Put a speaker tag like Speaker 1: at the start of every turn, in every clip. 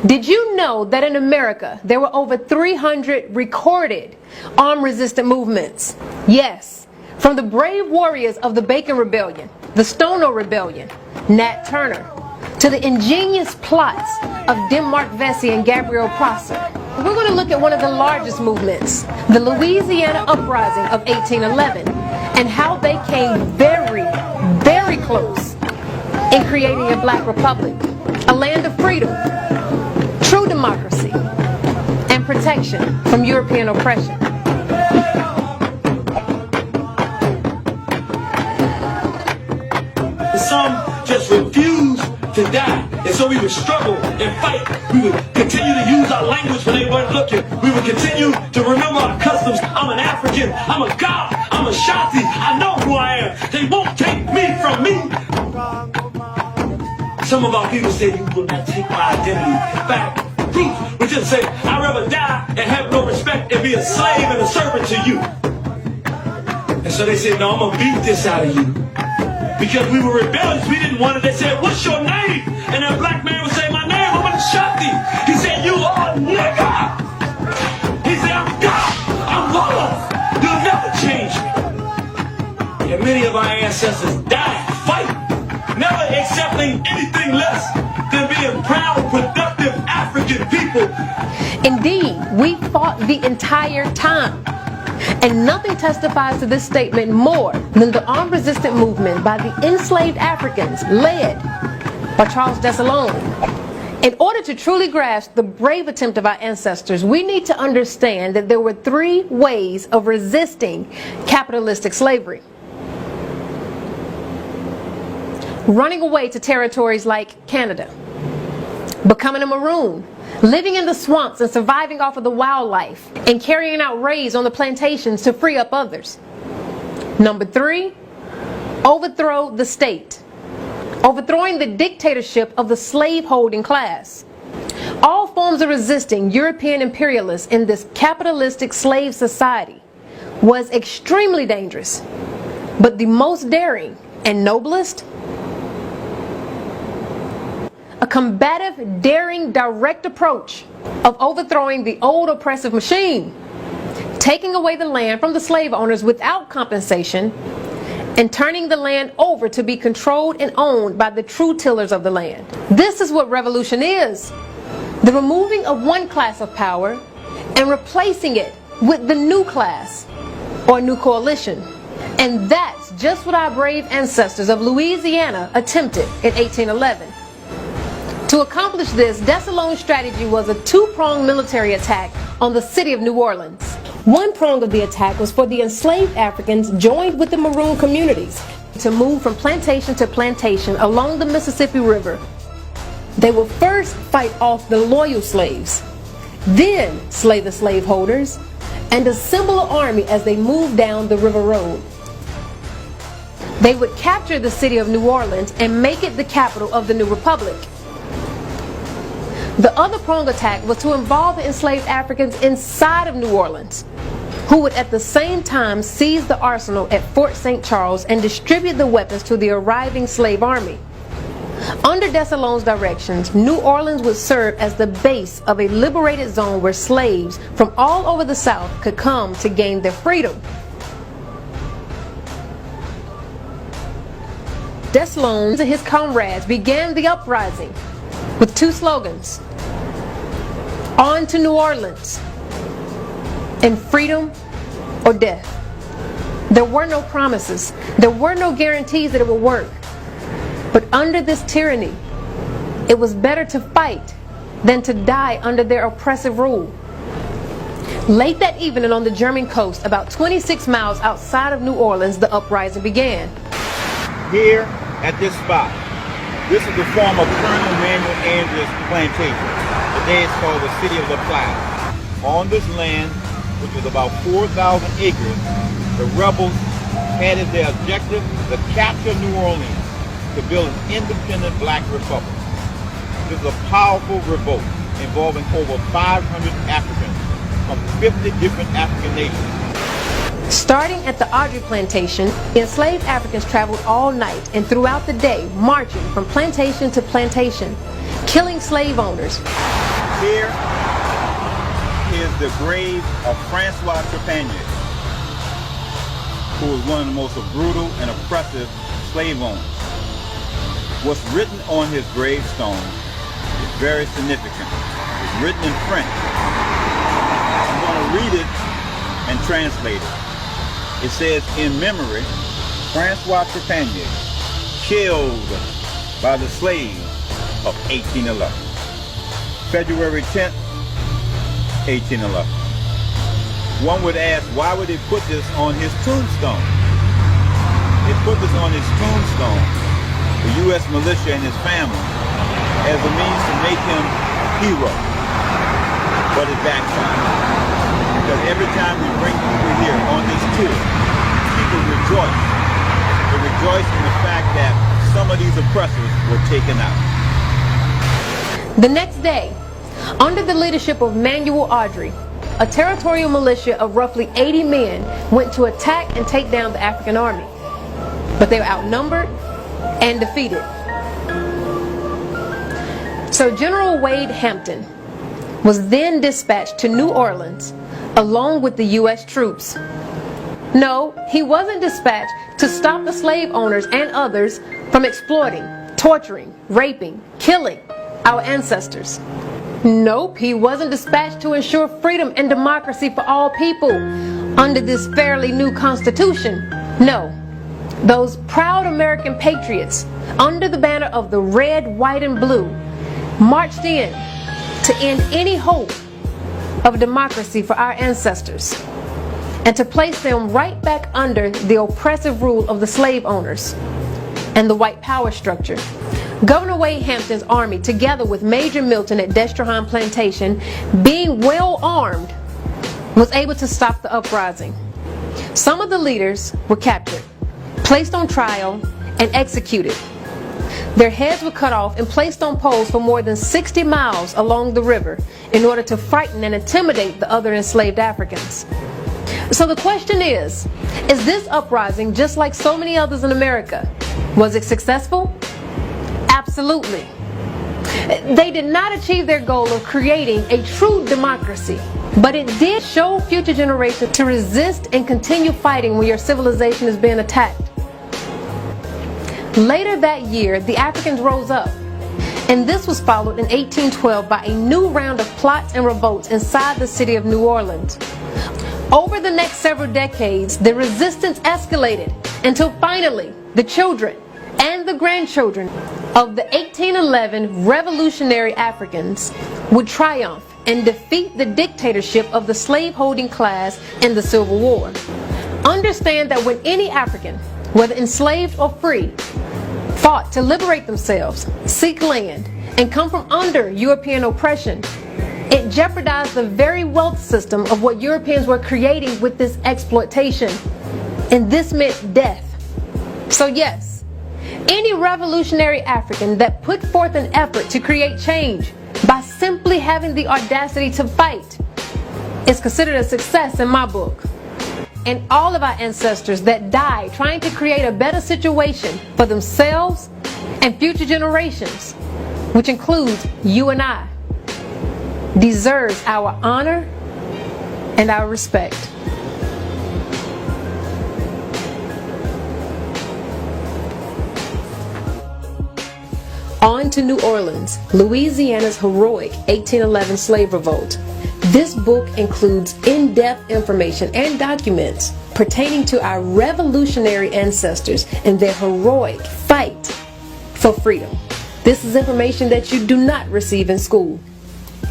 Speaker 1: Did you know that in America there were over 300 recorded armed resistant movements? Yes, from the brave warriors of the Bacon Rebellion, the Stono Rebellion, Nat Turner, to the ingenious plots of Denmark Vesey and Gabriel Prosser. We're going to look at one of the largest movements, the Louisiana Uprising of 1811, and how they came very, very close in creating a black republic, a land of freedom, true democracy, and protection from European oppression.
Speaker 2: Some just refuse to die, and so we would struggle and fight. We would continue to use our language when they weren't looking. We would continue to remember our customs. I'm an African, I'm a God, I'm a Shanti, I know who I am. They won't take me from me. Some of our people say you will not take my identity. In fact, Ruth would just say, I'd rather die and have no respect and be a slave and a servant to you. And so they said, no, I'm gonna beat this out of you. Because we were rebellious, we didn't want it. They said, what's your name? And that black man would say, my name, I'm an Ashanti. He said, you are a nigga. He said, I'm God, I'm Lord. You'll never change me. And many of our ancestors died fighting, never accepting anything less than being proud, productive African people.
Speaker 1: Indeed, we fought the entire time. And nothing testifies to this statement more than the armed resistance movement by the enslaved Africans led by Charles Dessalines. In order to truly grasp the brave attempt of our ancestors, we need to understand that there were three ways of resisting capitalistic slavery. Running away to territories like Canada, becoming a maroon, living in the swamps and surviving off of the wildlife, and carrying out raids on the plantations to free up others. Number three, overthrow the state, overthrowing the dictatorship of the slave-holding class. All forms of resisting European imperialists in this capitalistic slave society was extremely dangerous, but the most daring and noblest, a combative, daring, direct approach of overthrowing the old oppressive machine, taking away the land from the slave owners without compensation, and turning the land over to be controlled and owned by the true tillers of the land. This is what revolution is: the removing of one class of power and replacing it with the new class or new coalition. And that's just what our brave ancestors of Louisiana attempted in 1811. To accomplish this, Dessalines' strategy was a two-pronged military attack on the city of New Orleans. One prong of the attack was for the enslaved Africans joined with the maroon communities to move from plantation to plantation along the Mississippi River. They will first fight off the loyal slaves, then slay the slaveholders, and assemble an army as they moved down the river road. They would capture the city of New Orleans and make it the capital of the new republic. The other pronged attack was to involve the enslaved Africans inside of New Orleans, who would at the same time seize the arsenal at Fort St. Charles and distribute the weapons to the arriving slave army. Under Dessalines' directions, New Orleans would serve as the base of a liberated zone where slaves from all over the South could come to gain their freedom. Dessalines and his comrades began the uprising with two slogans: on to New Orleans and freedom or death. There were no promises, there were no guarantees that it would work. But under this tyranny, it was better to fight than to die under their oppressive rule. Late that evening on the German coast, about 26 miles outside of New Orleans, the uprising began.
Speaker 3: Here at this spot, this is the former Colonel Manuel Andrews plantation. Today it's called the City of La Platte. On this land, which was about 4,000 acres, the rebels had as their objective to capture New Orleans to build an independent black republic. This is a powerful revolt involving over 500 Africans from 50 different African nations.
Speaker 1: Starting at the Audrey plantation, the enslaved Africans traveled all night and throughout the day, marching from plantation to plantation, killing slave owners.
Speaker 3: Here is the grave of Francois Trepanier, who was one of the most brutal and oppressive slave owners. What's written on his gravestone is very significant. It's written in French. I'm going to read it and translate it. It says, in memory, Francois Trepanier, killed by the slaves of 1811. February 10th, 1811. One would ask, why would they put this on his tombstone? They put this on his tombstone, the U.S. militia and his family, as a means to make him a hero. But it backfired. Because every time we bring people here on this tour, people rejoice. They rejoice in the fact that some of these oppressors were taken out.
Speaker 1: The next day, under the leadership of Manuel Audrey, a territorial militia of roughly 80 men went to attack and take down the African army. But they were outnumbered and defeated. So General Wade Hampton was then dispatched to New Orleans along with the U.S. troops. No, he wasn't dispatched to stop the slave owners and others from exploiting, torturing, raping, killing our ancestors. Nope, he wasn't dispatched to ensure freedom and democracy for all people under this fairly new constitution. No, those proud American patriots under the banner of the red, white, and blue marched in to end any hope of democracy for our ancestors and to place them right back under the oppressive rule of the slave owners and the white power structure. Governor Wade Hampton's army, together with Major Milton at Destrehan Plantation, being well armed, was able to stop the uprising. Some of the leaders were captured, placed on trial, and executed. Their heads were cut off and placed on poles for more than 60 miles along the river in order to frighten and intimidate the other enslaved Africans. So the question is this uprising just like so many others in America? Was it successful? Absolutely. They did not achieve their goal of creating a true democracy, but it did show future generations to resist and continue fighting when your civilization is being attacked. Later that year, the Africans rose up, and this was followed in 1812 by a new round of plots and revolts inside the city of New Orleans. Over the next several decades, the resistance escalated until finally the children and the grandchildren of the 1811 revolutionary Africans would triumph and defeat the dictatorship of the slave-holding class in the Civil War. Understand that when any African, whether enslaved or free, fought to liberate themselves, seek land, and come from under European oppression, it jeopardized the very wealth system of what Europeans were creating with this exploitation. And this meant death. So yes, any revolutionary African that put forth an effort to create change by simply having the audacity to fight is considered a success in my book. And all of our ancestors that died trying to create a better situation for themselves and future generations, which includes you and I, deserves our honor and our respect. On to New Orleans, Louisiana's heroic 1811 slave revolt. This book includes in-depth information and documents pertaining to our revolutionary ancestors and their heroic fight for freedom. This is information that you do not receive in school.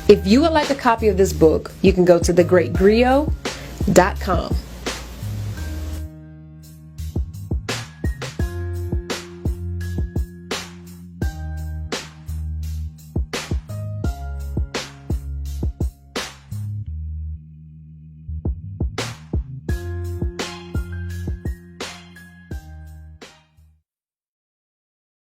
Speaker 1: If you would like a copy of this book, you can go to thegreatgriot.com.